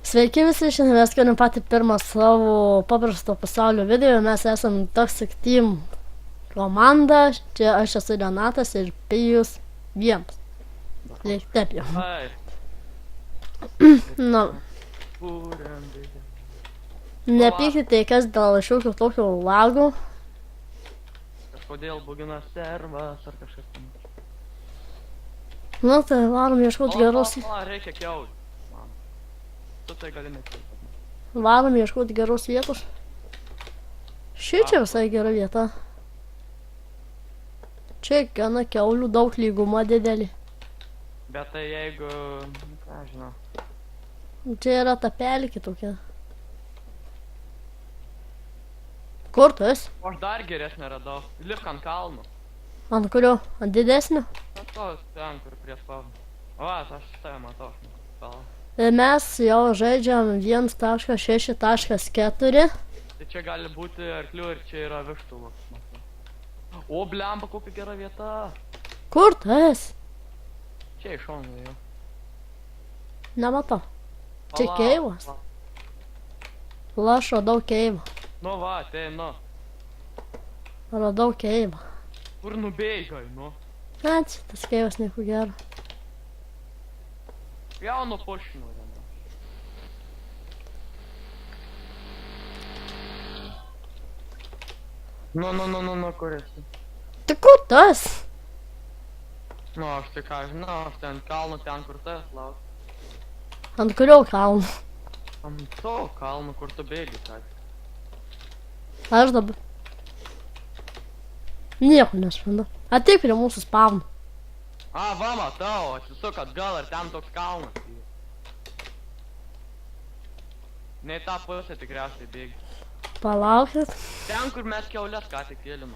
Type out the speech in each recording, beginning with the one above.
Sveiki visi, šiandien mes kuriam patį pirmą savo paprasto pasaulio video. Mes esam Toxic Team komanda. Čia aš esu Renatas ir Pijus Viems. Taip jau. Nu. Nepykite, kas dėl šiokio tokio lagų. Kažkodėl bugina servas ar kažkas. Nu, tai varom ieškoti geros. Reikia kiaut. Tu tai gali nekilti. Varom ieškoti geros vietos. Šičia visai gera vieta. Čia gana kiaulių daug, lyguma didelį. Bet tai jeigu... ką žinau. Čia yra ta pelkė tokia. Kur tu esi? O aš dar geresnę radau. Lipk ant kalno. Ant kurio? Ant didesnio? Ant tos ten, kur prie spavno. O, aš tave matau. Ir mes jau žaidžiam 1.6.4. Tai čia gali būti arklių ir čia yra vištų. O, blemba, kokia gera vieta. Kur tu esi? Čia iš šono jau. Nematau. Čia keivas. Aš radau keivą. Nu va, tai nu. Radau keivą. Kur nubėgai, nu? Ačiū, tas keivas nieko gero. Jau nupušinu. Nu, kur esi? Tai kur tu esi? Nu, aš tai ką žinau, aš ten kalnu, ten kur tu esi lauki. Ant kurio kalno? Ant to kalnu, kur tu bėgi, ką. Aš dabar nieko nesprendu. Ateik prie mūsų spavno. A, va, matau, atsisuk atgal ir ten toks kalnas. Ne į tą pusę tikriausiai bėgi. Palaukit. Ten, kur mes kiaulės ką tik kėlimą.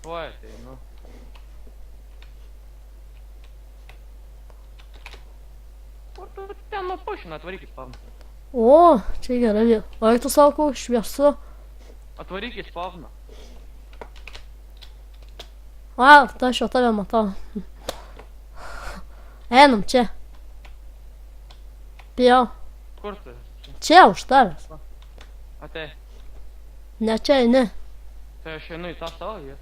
Oi, tai, nu. Kur tu ten nupušina, atvaryk į spavną. O, čia gera vieta. O eik tu sako, šviesu. Atvaryk į spavną. A, tai aš jau tave matau. Einam čia. Pijau. Kur tu esi? Čia už tavęs. Atei. Ne čia, ne. Tai aš einu į tą savo vietą.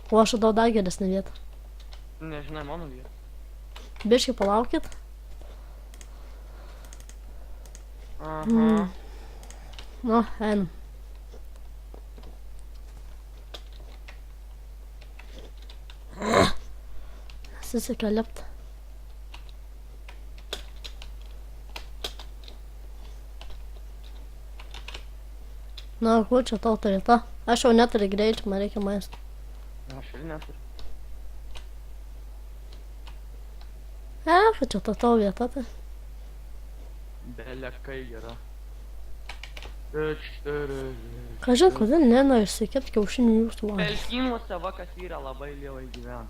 O aš radau dar geresnę vietą. Nežinai, mano vietą. Biškai palaukit. Aha. Nu, einam. Susika lipt. Na, kur čia tau ta vieta? Aš jau neturiu greičio, man reikia maisto. Aš ir neturiu. Čia ta tau vieta, tai. Belekai gera. Kažin, kodėl nenori išsikepti kiaušinių jūsų valgyti. Pelkynuose vakas yra labai lievai gyvena.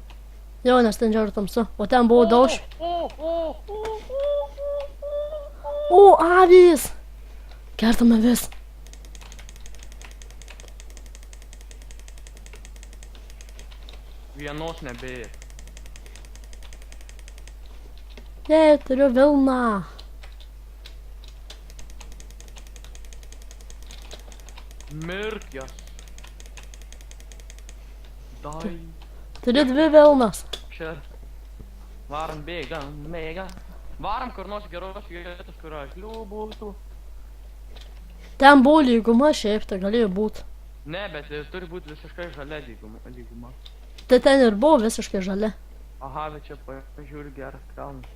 Jo, nes ten žiauri tamsu. O ten buvo daug. O, avys! Kertame vis. Vienos nebėja. Jei, turiu vilną. Mirkės. Dai. Turiu 2 vilnas. Čia. Varam bėgam, mėga. Varam kur nors geros vietos, kur arklių būtų. Ten buvo lyguma, šiaip tai galėjo būti. Ne, bet turi būti visiškai žalia lyguma. Tai ten ir buvo visiškai žalia. Aha, bet čia pažiūri geras kalnas.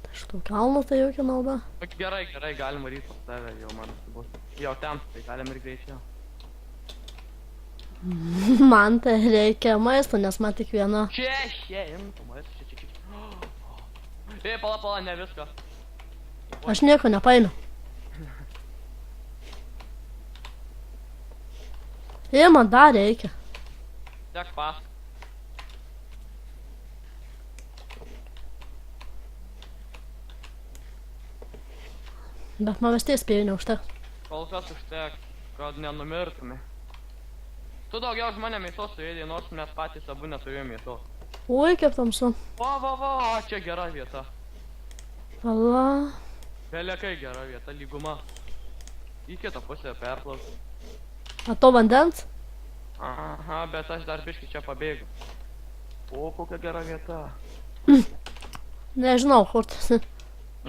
Tai šitų kalnų tai jokia nauda. Gerai, galim varyti pas tave, jau man bus. Jau ten, tai galim ir greičiau. Man tai reikia maisto, nes man tik viena. Čia, imtų maisto, čia. Ei, pala, ne viską. Aš nieko nepaėmiau. Ei, man dar reikia. Tek pas. Bet man vis tiek spėjau neužteks. Kol kas užtek, kad nenumirtume. Tu daugiau žmonė mėsos suėdė, nors mes patys abu neturėjome mėsos. Oi, kaip tamsu. Va, čia gera vieta. Pala. Belekai gera vieta, lyguma. Į kitą pusę perplauk. A to vandens? Aha, bet aš dar biškai čia pabėgu. O, kokia gera vieta. Nežinau, kur tu.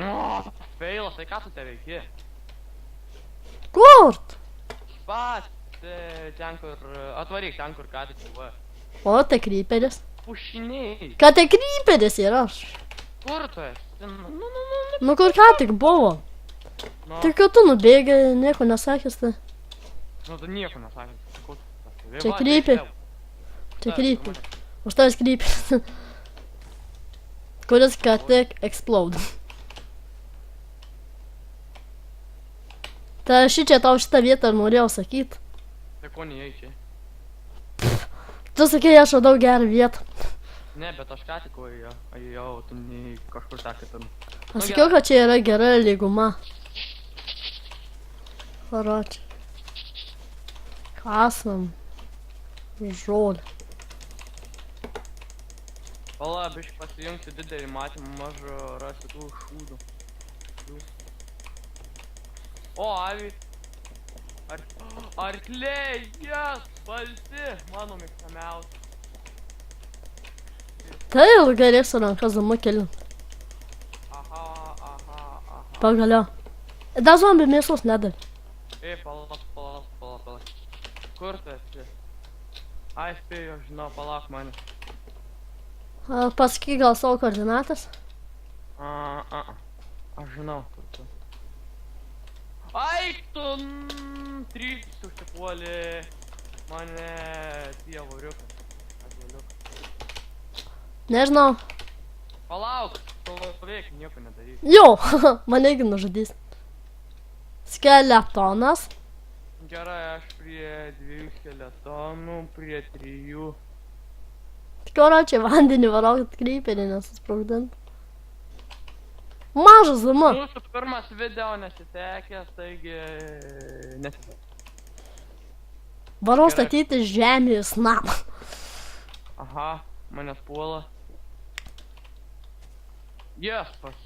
O, feilas, tai ką tu te veiki? Kur? Pat, ten kur, atvaryk ten kur ką tik buvo. O, tai kryperis. Pušiniai. Ką tai kryperis yra? Kur tu esi? Nu kur ką tik buvo. Nu, Tai kad tu nubėgai, nieko nesakęs, tai. nu, tu nieko nesakė. Čia krypė. Čia krypė. Už tavęs kryperis. Kuris ką tik explode. Tai šičia tau šitą vietą ir norėjau sakyt. Tai ko neįei čia? Tu sakei, aš radau gerą vietą. Ne, bet aš ką tik ėjau, tu nei kažkur tą kitur. Aš sakiau, kad čia yra gera lyguma. Karoči. Kasam. Žolė. Pala, biškai pasijungti didelį matymą, mažą rasti tų šūdų. O, avi. Arkliai, jas, balti, mano mėgstamiausi. Tai jau galėsiu rankas damu keliu. Aha. Pagaliau. Dar zombi mėsos nedavė. Ei, pala. Kur tu esi? Ai, spėjau, žinau, palauk mane. Pasakyk gal savo koordinatas. Aš žinau, kur tu. Ai, tu tryptis užsipuolė mane dievoriukas. Nežinau. Palauk, tu veik, nieko nedaryk. Jo, mane irgi nužudys. Skeletonas. Gerai, aš prie 2 skeletonų, prie 3. Karoči, vandenį varau, kad kryperį nesusprogdint. Mažas zama. Mūsų pirmas video nesisekęs, taigi nesisekęs. Varau Gerai. statyti žemės namą. Aha, manęs puola. Jespas.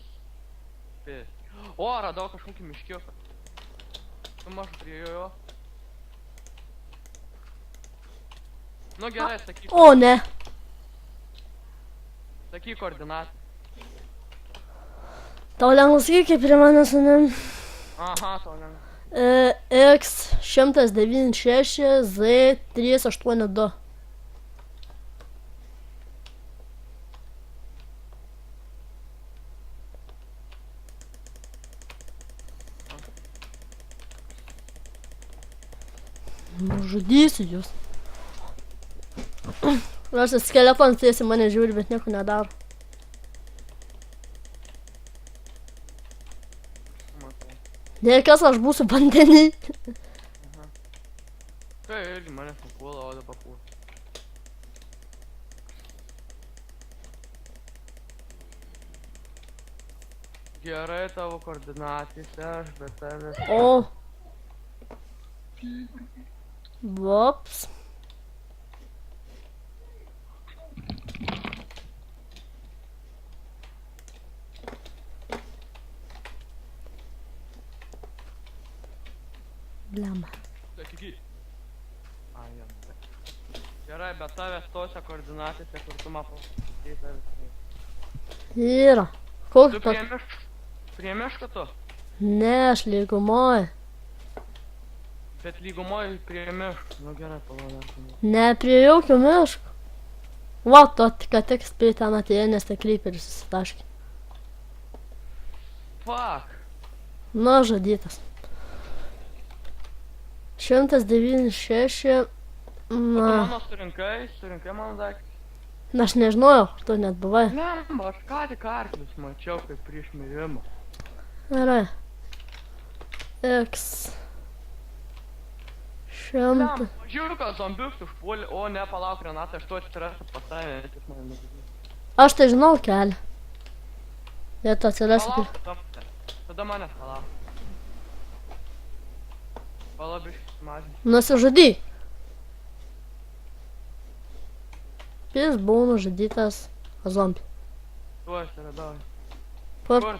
O, radau kažkokį miškiuką. Tu mažu prie jo. Nu gerai, sakyk. O, ne. Sakyk koordinatą. Tau lengva sakyti, kaip prie manęs, ne? Aha, tau ne. X196 Z382. Nužudysiu jūs. Nors skeletonas tiesiai mane žiūri, bet nieko nedaro. Matai. Dėl kas aš būsiu vandenį. Tai irgi manęs papuola, o dabar papuola. Gerai tavo koordinatėse, aš bet tavęs. O. Vops. Blema. Sakyk. Ai, jam. Gerai, bet tavęs tose koordinatėse, kur tu man pasakai tavęs. Yra. Tu Koks toks? prie miško tu? Ne, aš lygumoj. Bet lygumoj prie miško. Nu gerai, palauk. Ne prie jokio miško. Va, to tik spėjai ten atėjo, nes tai kryperis susitaškė. Fuck. Nu, žudytas. 196. Tu Na, mano surinkai mano daiktą. aš nežinojau, tu net buvai. Ne, aš ką tik arklius mačiau, kaip prieš mirimą. Gerai. X. 100. Žiūrėka, zombius užpuolė, o ne, palauk, Renata, aš tu atsirasiu pas tave, nes jis mane nužudys. Aš tai žinau kelią. Jei tu atsirasi. Palauk, tada manęs palauk. Palauk, biškis mažinti. Nusižudyk. Jis buvo nužudytas zombi. Tu aš radau. Kur? Kur?